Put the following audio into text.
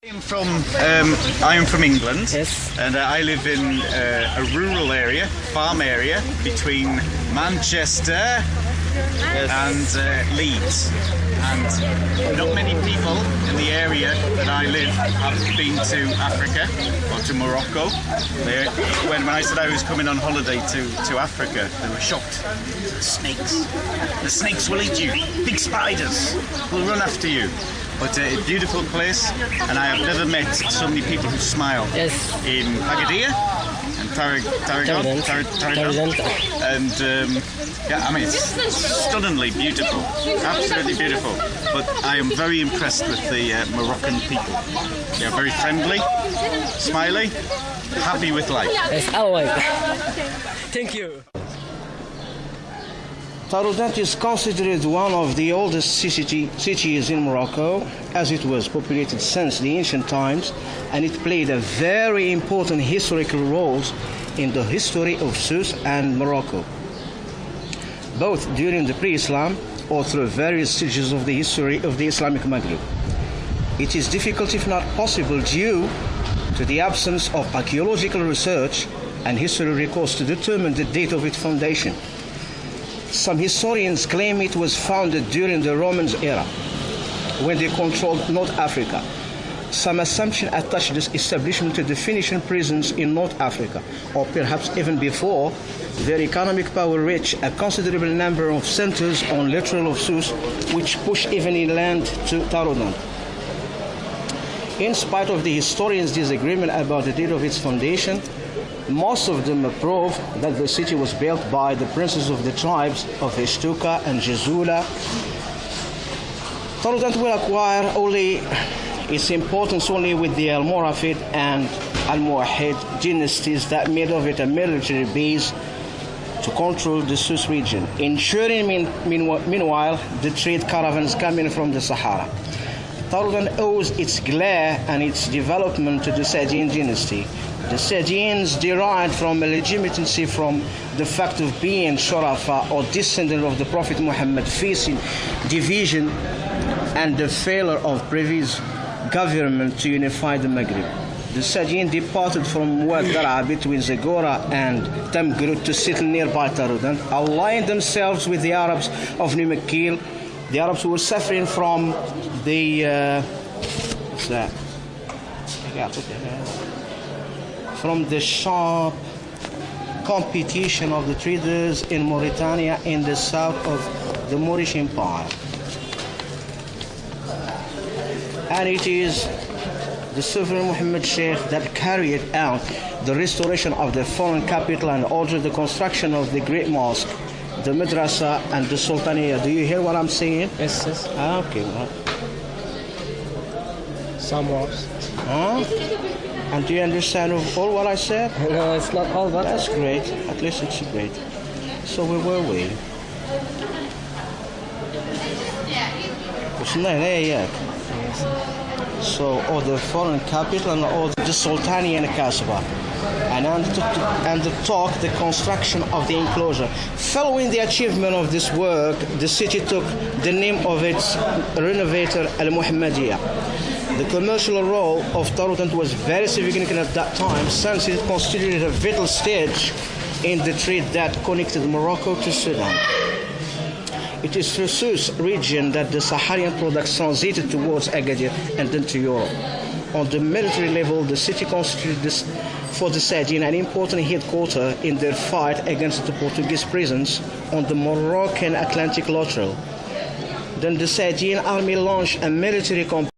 I am from England, Yes. and I live in a rural area, farm area, between Manchester and Leeds. And not many people in the area that I live have been to Africa or to Morocco. When I said I was coming on holiday to Africa, they were shocked. Snakes. The snakes will eat you. Big spiders will run after you. But a beautiful place, and I have never met so many people who smile. Yes. In Agadir and Taroudant. And yeah, I mean, it's stunningly beautiful, absolutely beautiful. But I am very impressed with the Moroccan people. They are very friendly, smiley, happy with life. Yes, always. Thank you. Taroudant is considered one of the oldest cities in Morocco, as it was populated since the ancient times, and it played a very important historical role in the history of Sousse and Morocco, both during the pre-Islam or through various stages of the history of the Islamic Maghreb. It is difficult, if not possible, due to the absence of archaeological research and history records to determine the date of its foundation. Some historians claim it was founded during the Romans era, when they controlled North Africa. Some assumptions attach this establishment to the Phoenician presence in North Africa, or perhaps even before. Their economic power reached a considerable number of centers on littoral of Sousse, which pushed even inland to Taroudant. In spite of the historians' disagreement about the date of its foundation, most of them approve that the city was built by the princes of the tribes of Ishtuka and Jezula. Taroudant will acquire only its importance only with the Almoravid and Almohad dynasties that made of it a military base to control the Sousse region, ensuring meanwhile the trade caravans coming from the Sahara. Taroudant owes its glare and its development to the Saadian dynasty. The Saadians derived from a legitimacy from the fact of being Shurafa or descendant of the Prophet Muhammad, facing division and the failure of previous government to unify the Maghreb. The Saadian departed from Wad Dar'a between Zagora and Tamgrut to settle nearby Taroudant, allying themselves with the Arabs of Nimakil. The Arabs who were suffering from the from the sharp competition of the traders in Mauritania in the south of the Moorish Empire. And it is the Sovereign Muhammad Sheikh that carried out the restoration of the foreign capital and ordered the construction of the great mosque, the madrasa and the sultaniya. Do you hear what I'm saying? Yes, yes. Okay. Some words. Huh? And do you understand all what I said? No, it's not all, but That's great. At least it's great. So where were we? So, all the foreign capital and all the Sultani and Kasbah, and undertook the construction of the enclosure. Following the achievement of this work, the city took the name of its renovator Al-Muhammadiyah. The commercial role of Taroudant was very significant at that time, since it constituted a vital stage in the trade that connected Morocco to Sudan. It is through Sousse region that the Saharian products transited towards Agadir and then to Europe. On the military level, the city constituted for the Saadian an important headquarters in their fight against the Portuguese presence on the Moroccan Atlantic littoral. Then the Saadian army launched a military campaign